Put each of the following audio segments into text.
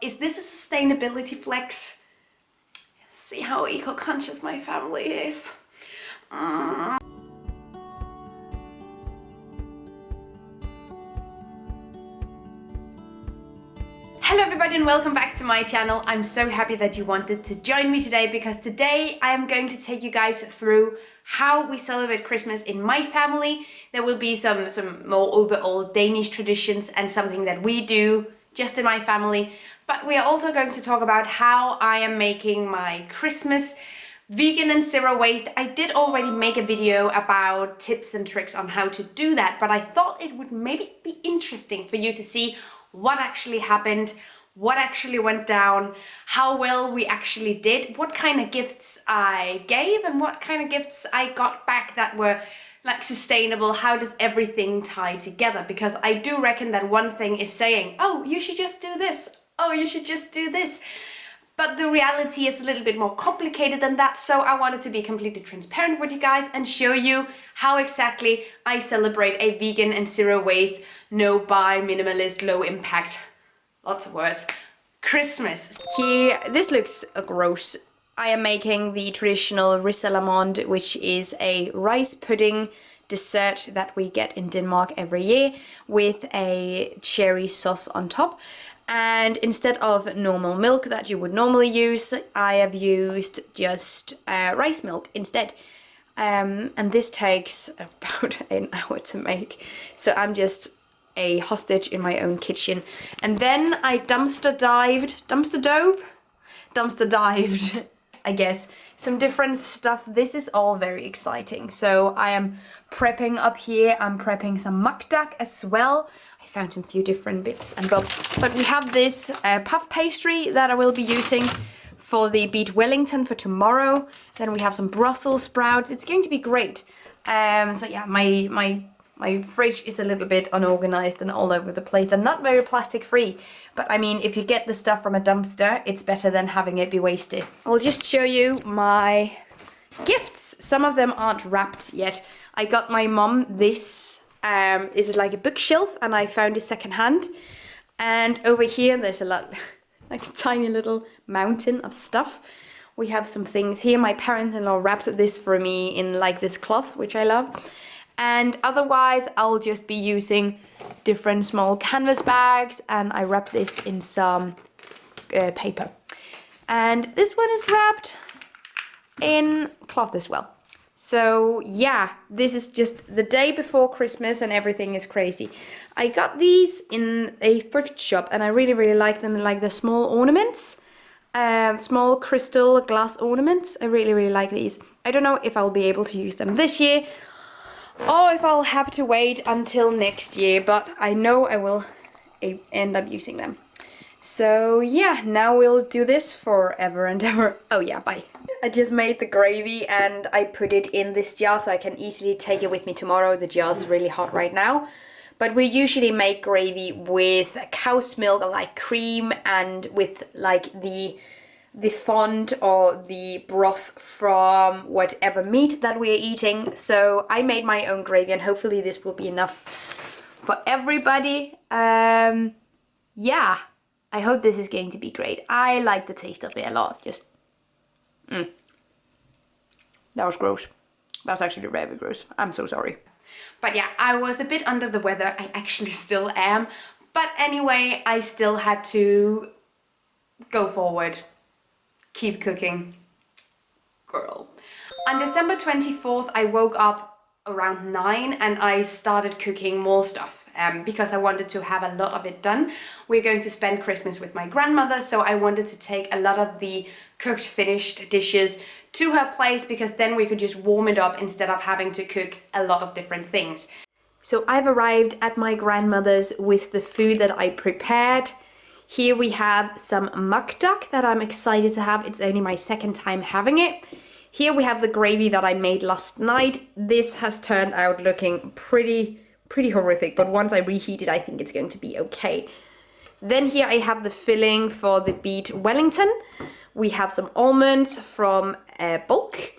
is this a sustainability flex? See how eco-conscious my family is. Hello everybody and welcome back to my channel. I'm so happy that you wanted to join me today, because today I am going to take you guys through how we celebrate Christmas in my family. There will be some more overall Danish traditions and something that we do just in my family. But we are also going to talk about how I am making my Christmas vegan and zero waste. I did already make a video about tips and tricks on how to do that, but I thought it would maybe be interesting for you to see what actually happened, what actually went down, how well we actually did, what kind of gifts I gave and what kind of gifts I got back that were like sustainable. How does everything tie together? Because I do reckon that one thing is saying, oh, you should just do this, oh, you should just do this. But the reality is a little bit more complicated than that, so I wanted to be completely transparent with you guys and show you how exactly I celebrate a vegan and zero waste, no buy, minimalist, low impact, lots of words, Christmas. Here, this looks gross. I am making the traditional rissalamande, which is a rice pudding dessert that we get in Denmark every year with a cherry sauce on top. And instead of normal milk that you would normally use, I have used just rice milk instead. And this takes about an hour to make. So I'm just a hostage in my own kitchen. And then I dumpster dived, I guess, some different stuff. This is all very exciting. So I am prepping up here. I'm prepping some makdak as well. I found a few different bits and bobs. But we have this puff pastry that I will be using for the beet Wellington for tomorrow. Then we have some Brussels sprouts. It's going to be great. So yeah, my fridge is a little bit unorganized and all over the place and not very plastic free. But I mean, if you get the stuff from a dumpster, it's better than having it be wasted. I'll just show you my gifts. Some of them aren't wrapped yet. I got my mom this. This is like a bookshelf and I found it secondhand. And over here there's a lot, like a tiny little mountain of stuff. We have some things here. My parents-in-law wrapped this for me in like this cloth, which I love. And otherwise I'll just be using different small canvas bags, and I wrap this in some paper. And this one is wrapped in cloth as well. So yeah, this is just the day before Christmas and everything is crazy. I got these in a thrift shop and I really like them, like the small ornaments, small crystal glass ornaments. I really like these. I don't know if I'll be able to use them this year or if I'll have to wait until next year, but I know I will end up using them. So yeah, now we'll do this forever and ever. Oh yeah, bye. I just made the gravy and I put it in this jar so I can easily take it with me tomorrow. The jar's really hot right now. But we usually make gravy with cow's milk, like cream, and with like the fond or the broth from whatever meat that we are eating. So I made my own gravy and hopefully this will be enough for everybody. Yeah, I hope this is going to be great. I like the taste of it a lot. Just that was gross. That's actually very gross. I'm so sorry. But yeah, I was a bit under the weather. I actually still am. But anyway, I still had to go forward. Keep cooking. Girl. On December 24th, I woke up around 9 and I started cooking more stuff. Because I wanted to have a lot of it done. We're going to spend Christmas with my grandmother, so I wanted to take a lot of the cooked, finished dishes to her place, because then we could just warm it up instead of having to cook a lot of different things. So I've arrived at my grandmother's with the food that I prepared. Here we have some makdak that I'm excited to have. It's only my second time having it. Here we have the gravy that I made last night. This has turned out looking pretty horrific, but once I reheat it, I think it's going to be okay. Then here I have the filling for the beet Wellington. We have some almonds from bulk.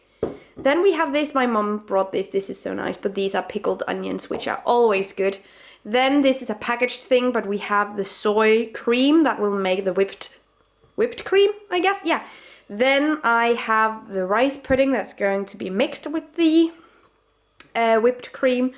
Then we have this, my mom brought this is so nice, but these are pickled onions, which are always good. Then this is a packaged thing, but we have the soy cream that will make the whipped cream, I guess. Yeah. Then I have the rice pudding that's going to be mixed with the whipped cream.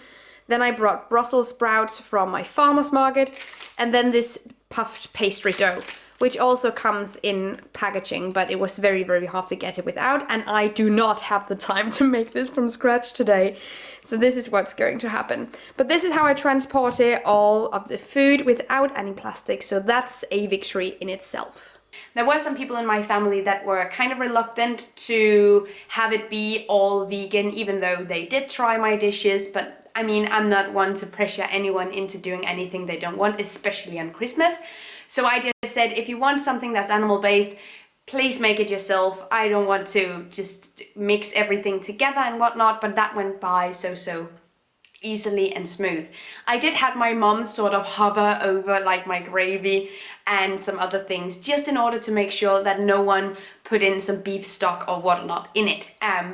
Then I brought Brussels sprouts from my farmer's market, and then this puffed pastry dough, which also comes in packaging, but it was very, very hard to get it without, and I do not have the time to make this from scratch today. So this is what's going to happen. But this is how I transported all of the food without any plastic, so that's a victory in itself. There were some people in my family that were kind of reluctant to have it be all vegan, even though they did try my dishes, but I mean, I'm not one to pressure anyone into doing anything they don't want, especially on Christmas. So I just said, if you want something that's animal-based, please make it yourself. I don't want to just mix everything together and whatnot, but that went by so easily and smooth. I did have my mom sort of hover over like my gravy and some other things, just in order to make sure that no one put in some beef stock or whatnot in it.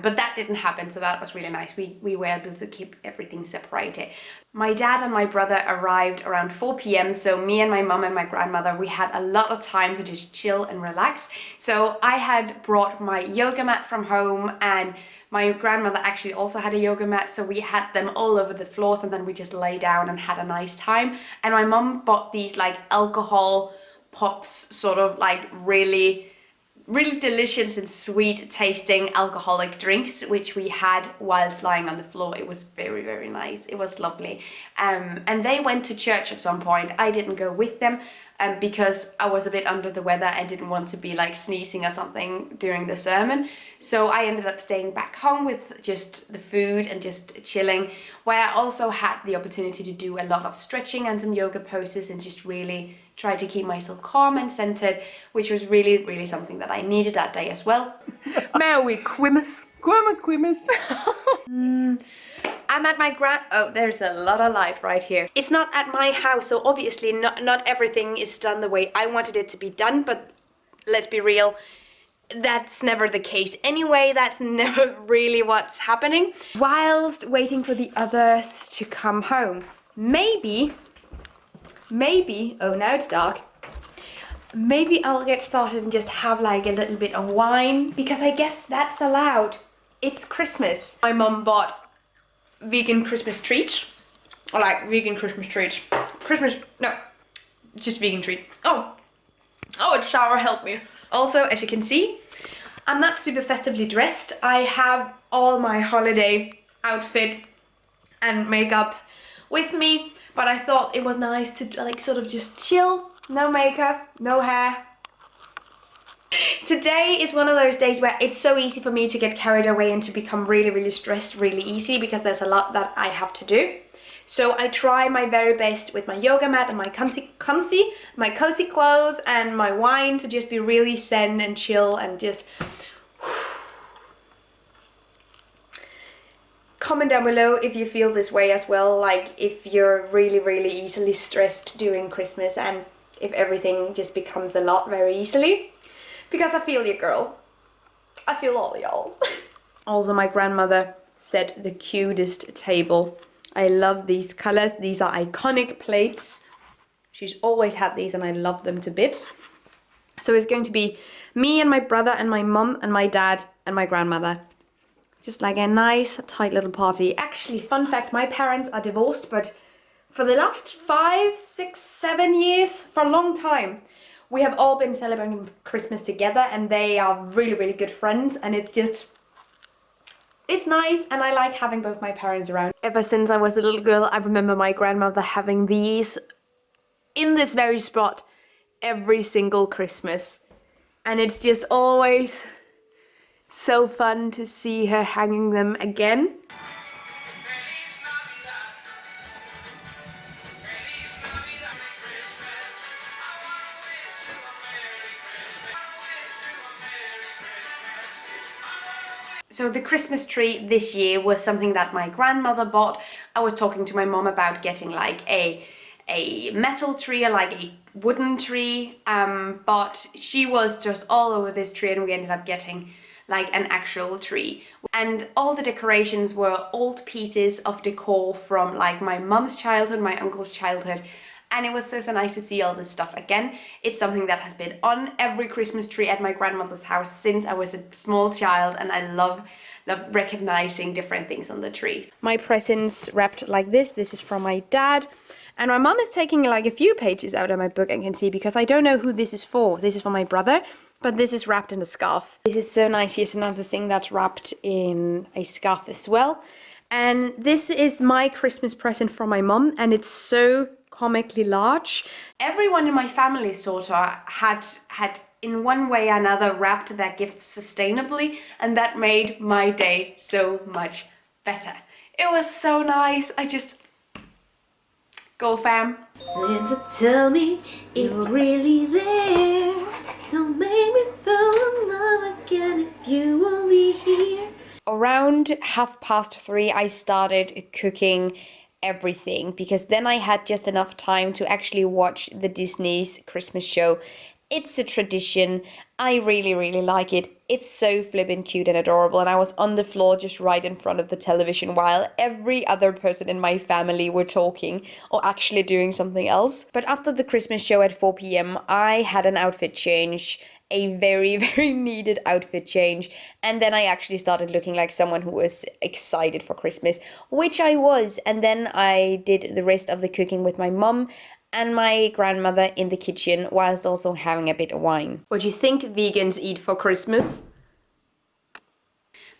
But that didn't happen, so that was really nice. We were able to keep everything separated. My dad and my brother arrived around 4 p.m, so me and my mom and my grandmother, we had a lot of time to just chill and relax. So I had brought my yoga mat from home, and my grandmother actually also had a yoga mat, so we had them all over the floors, and then we just lay down and had a nice time. And my mom bought these like alcohol pops, sort of like really delicious and sweet tasting alcoholic drinks, which we had whilst lying on the floor. It was very, very nice. It was lovely. And they went to church at some point. I didn't go with them because I was a bit under the weather and didn't want to be like sneezing or something during the sermon. So I ended up staying back home with just the food and just chilling, where I also had the opportunity to do a lot of stretching and some yoga poses and just really try to keep myself calm and centered, which was really, really something that I needed that day as well. Merry Quimus. Quimus. I'm at my oh, there's a lot of light right here. It's not at my house, so obviously not everything is done the way I wanted it to be done, but let's be real, that's never the case anyway. That's never really what's happening. Whilst waiting for the others to come home, maybe, oh, now it's dark. Maybe I'll get started and just have like a little bit of wine, because I guess that's allowed. It's Christmas. My mom bought vegan Christmas treats, or like vegan Christmas treats. No, just vegan treat. Oh, it's sour, help me. Also, as you can see, I'm not super festively dressed. I have all my holiday outfit and makeup with me, but I thought it was nice to like sort of just chill, no makeup, no hair. Today is one of those days where it's so easy for me to get carried away and to become really, really stressed really easy, because there's a lot that I have to do. So I try my very best with my yoga mat and my cozy clothes and my wine to just be really zen and chill and just... Comment down below if you feel this way as well, like if you're really, really easily stressed during Christmas and if everything just becomes a lot very easily. Because I feel you, girl. I feel all y'all. Also, my grandmother set the cutest table. I love these colors. These are iconic plates. She's always had these and I love them to bits. So it's going to be me and my brother and my mum and my dad and my grandmother. Just like a nice, tight little party. Actually, fun fact, my parents are divorced, but for the last 5, 6, 7 years, for a long time, we have all been celebrating Christmas together, and they are really, really good friends, and it's nice, and I like having both my parents around. Ever since I was a little girl, I remember my grandmother having these in this very spot every single Christmas, and it's just always so fun to see her hanging them again. So the Christmas tree this year was something that my grandmother bought. I was talking to my mom about getting like a metal tree or like a wooden tree, but she was just all over this tree, and we ended up getting like an actual tree. And all the decorations were old pieces of decor from like my mom's childhood, my uncle's childhood, and it was so nice to see all this stuff again. It's something that has been on every Christmas tree at my grandmother's house since I was a small child, and I love recognizing different things on the trees. My presents wrapped like this. This is from my dad. And my mom is taking like a few pages out of my book, I can see, because I don't know who this is for. This is for my brother, but this is wrapped in a scarf. This is so nice. Here's another thing that's wrapped in a scarf as well. And this is my Christmas present from my mom, and it's so comically large. Everyone in my family sort of had in one way or another wrapped their gifts sustainably, and that made my day so much better. It was so nice. I just go fam. Santa, tell me you're really there. Don't make me fall in love again if you won't be here. Around 3:30 I started cooking everything, because then I had just enough time to actually watch the Disney's Christmas show. It's a tradition. I really like it. It's so flippin' cute and adorable, and I was on the floor just right in front of the television while every other person in my family were talking or actually doing something else. But after the Christmas show at 4 p.m, I had an outfit change, a very needed outfit change, and then I actually started looking like someone who was excited for Christmas, which I was. And then I did the rest of the cooking with my mom and my grandmother in the kitchen, whilst also having a bit of wine. What do you think vegans eat for Christmas?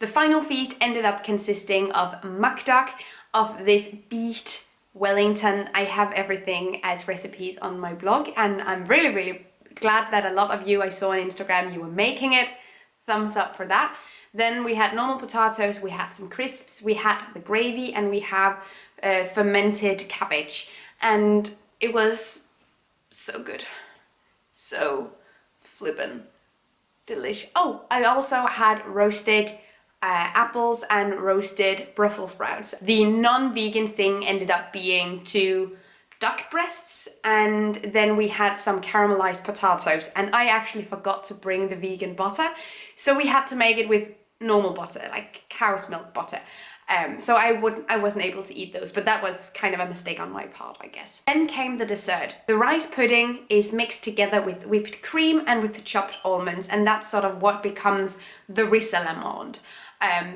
The final feast ended up consisting of makdak, of this beet Wellington. I have everything as recipes on my blog, and I'm really glad that a lot of you I saw on Instagram, you were making it. Thumbs up for that. Then we had normal potatoes, we had some crisps, we had the gravy, and we have fermented cabbage. And it was so good. So flippin' delicious. Oh, I also had roasted apples and roasted Brussels sprouts. The non-vegan thing ended up being 2 duck breasts, and then we had some caramelized potatoes, and I actually forgot to bring the vegan butter, so we had to make it with normal butter, like cow's milk butter. So I wasn't able to eat those, but that was kind of a mistake on my part, I guess. Then came the dessert. The rice pudding is mixed together with whipped cream and with the chopped almonds, and that's sort of what becomes the rissolamande.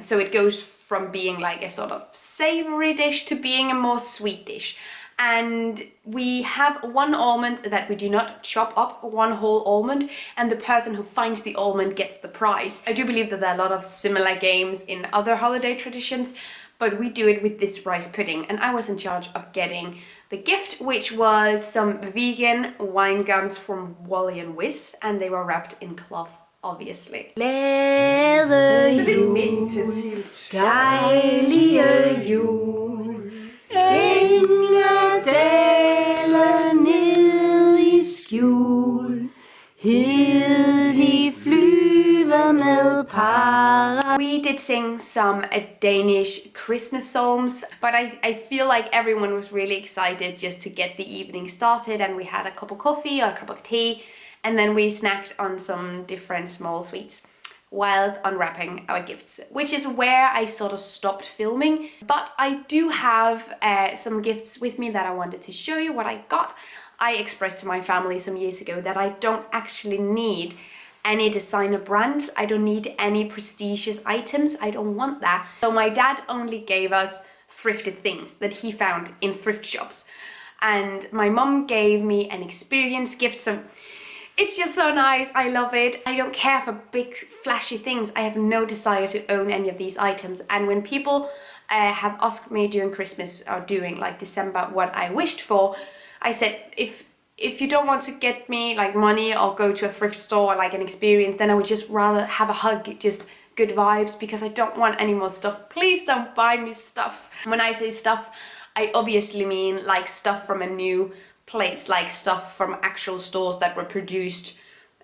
So it goes from being like a sort of savory dish to being a more sweet dish. And we have 1 almond that we do not chop up, 1 whole almond, and the person who finds the almond gets the prize. I do believe that there are a lot of similar games in other holiday traditions, but we do it with this rice pudding, and I was in charge of getting the gift, which was some vegan wine gums from Wally and Wiz, and they were wrapped in cloth, obviously. Glæde jul, dejlige jul. Engler daler ned i skjul. Hed de flyver med para. We did sing some Danish Christmas songs, but I feel like everyone was really excited just to get the evening started, and we had a cup of coffee or a cup of tea, and then we snacked on some different small sweets whilst unwrapping our gifts, which is where I sort of stopped filming. But I do have some gifts with me that I wanted to show you what I got. I expressed to my family some years ago that I don't actually need any designer brands. I don't need any prestigious items. I don't want that. So my dad only gave us thrifted things that he found in thrift shops. And my mom gave me an experience gift. So it's just so nice. I love it. I don't care for big flashy things. I have no desire to own any of these items. And when people have asked me during Christmas or during like December what I wished for, I said, if you don't want to get me like money or go to a thrift store or like an experience, then I would just rather have a hug, just good vibes, because I don't want any more stuff. Please don't buy me stuff. When I say stuff, I obviously mean like stuff from a new place, like stuff from actual stores that were produced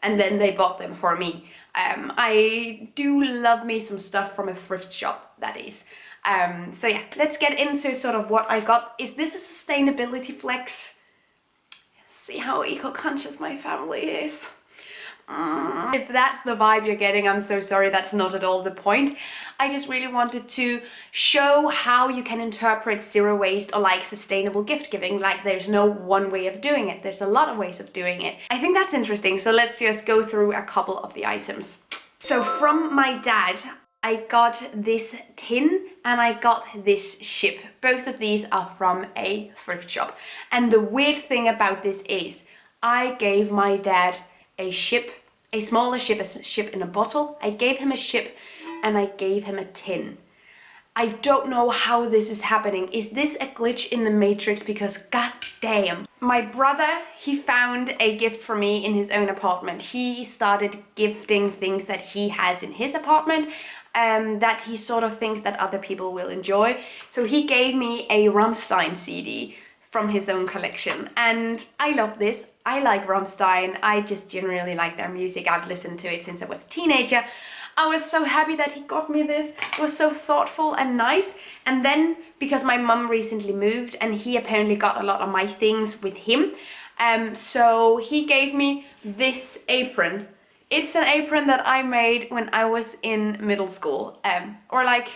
and then they bought them for me. I do love me some stuff from a thrift shop, that is. So yeah, let's get into sort of what I got. Is this a sustainability flex? See how eco-conscious my family is. If that's the vibe you're getting, I'm so sorry, that's not at all the point. I just really wanted to show how you can interpret zero waste or like sustainable gift giving. Like there's no one way of doing it, there's a lot of ways of doing it. I think that's interesting, so let's just go through a couple of the items. So from my dad, I got this tin and I got this ship. Both of these are from a thrift shop. And the weird thing about this is I gave my dad a ship, a smaller ship, a ship in a bottle. I gave him a ship and I gave him a tin. I don't know how this is happening. Is this a glitch in the Matrix? Because god damn. My brother, he found a gift for me in his own apartment. He started gifting things that he has in his apartment, that he sort of thinks that other people will enjoy. So he gave me a Rammstein CD from his own collection, and I love this. I like Rammstein. I just generally like their music. I've listened to it since I was a teenager. I was so happy that he got me this. It was so thoughtful and nice. And then, because my mum recently moved and he apparently got a lot of my things with him, so he gave me this apron. It's an apron that I made when I was in middle school, or like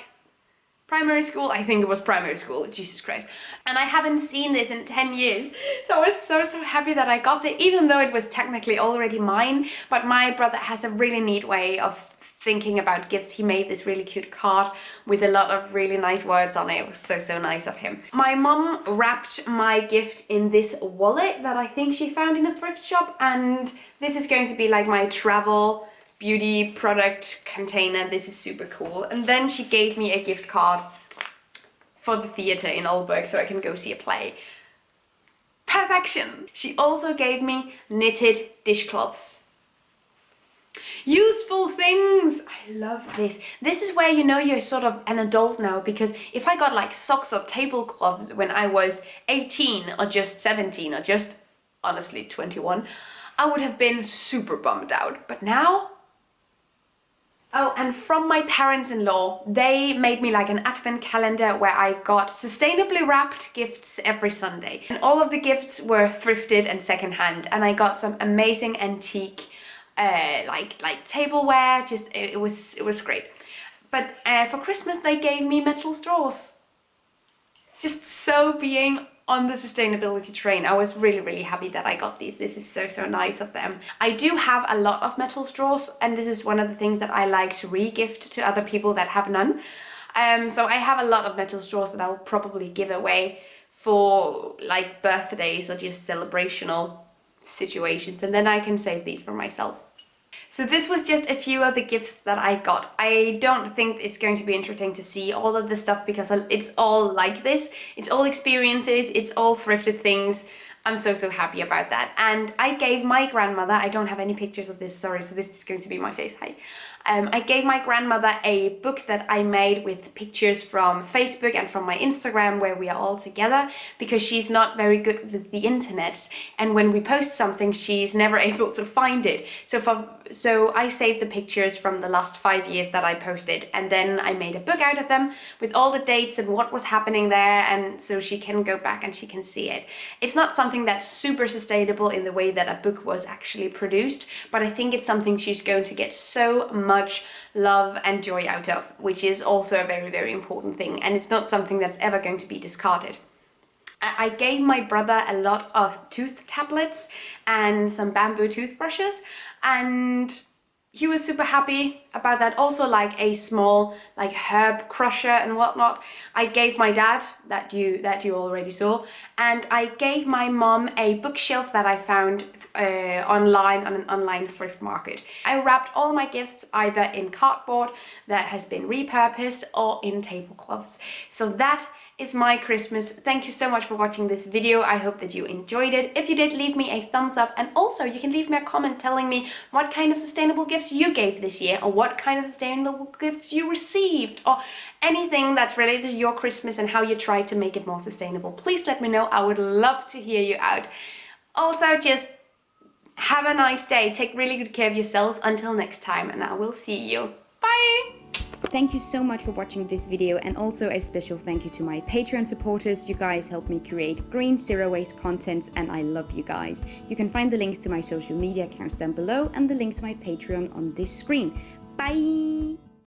primary school. I think it was primary school, Jesus Christ. And I haven't seen this in 10 years. So I was so happy that I got it, even though it was technically already mine. But my brother has a really neat way of thinking about gifts. He made this really cute card with a lot of really nice words on it. It was so nice of him. My mom wrapped my gift in this wallet that I think she found in a thrift shop, and this is going to be like my travel beauty product container. This is super cool. And then she gave me a gift card for the theater in Aalborg so I can go see a play. Perfection! She also gave me knitted dishcloths. Useful things! I love this. This is where you know you're sort of an adult now, because if I got like socks or tablecloths when I was 18 or just 17 or just honestly 21, I would have been super bummed out. But now... Oh, and from my parents-in-law, they made me like an advent calendar where I got sustainably wrapped gifts every Sunday. And all of the gifts were thrifted and secondhand, and I got some amazing antique like tableware. Just it was great. But for Christmas they gave me metal straws. Just so being on the sustainability train, I was really happy that I got these. This is so nice of them. I do have a lot of metal straws, and this is one of the things that I like to re-gift to other people that have none. So I have a lot of metal straws that I'll probably give away for like birthdays or just celebrational situations, and then I can save these for myself. So this was just a few of the gifts that I got. I don't think it's going to be interesting to see all of the stuff because it's all like this. It's all experiences, it's all thrifted things. I'm so happy about that. And I gave my grandmother, I don't have any pictures of this, sorry, so this is going to be my face, hi. I gave my grandmother a book that I made with pictures from Facebook and from my Instagram where we are all together, because she's not very good with the internet, and when we post something she's never able to find it. So I saved the pictures from the last 5 years that I posted, and then I made a book out of them with all the dates and what was happening there, and so she can go back and she can see it. It's not something that's super sustainable in the way that a book was actually produced, but I think it's something she's going to get so much love and joy out of, which is also a very important thing, and it's not something that's ever going to be discarded. I gave my brother a lot of tooth tablets and some bamboo toothbrushes, and he was super happy about that. Also like a small like herb crusher and whatnot. I gave my dad, that you already saw, and I gave my mom a bookshelf that I found online on an online thrift market. I wrapped all my gifts either in cardboard that has been repurposed or in tablecloths. So that is my Christmas. Thank you so much for watching this video. I hope that you enjoyed it. If you did, leave me a thumbs up, and also you can leave me a comment telling me what kind of sustainable gifts you gave this year, or what kind of sustainable gifts you received, or anything that's related to your Christmas and how you try to make it more sustainable. Please let me know. I would love to hear you out. Also, just have a nice day. Take really good care of yourselves until next time, and I will see you. Bye! Thank you so much for watching this video, and also a special thank you to my Patreon supporters. You guys help me create green zero waste content, and I love you guys. You can find the links to my social media accounts down below and the link to my Patreon on this screen. Bye!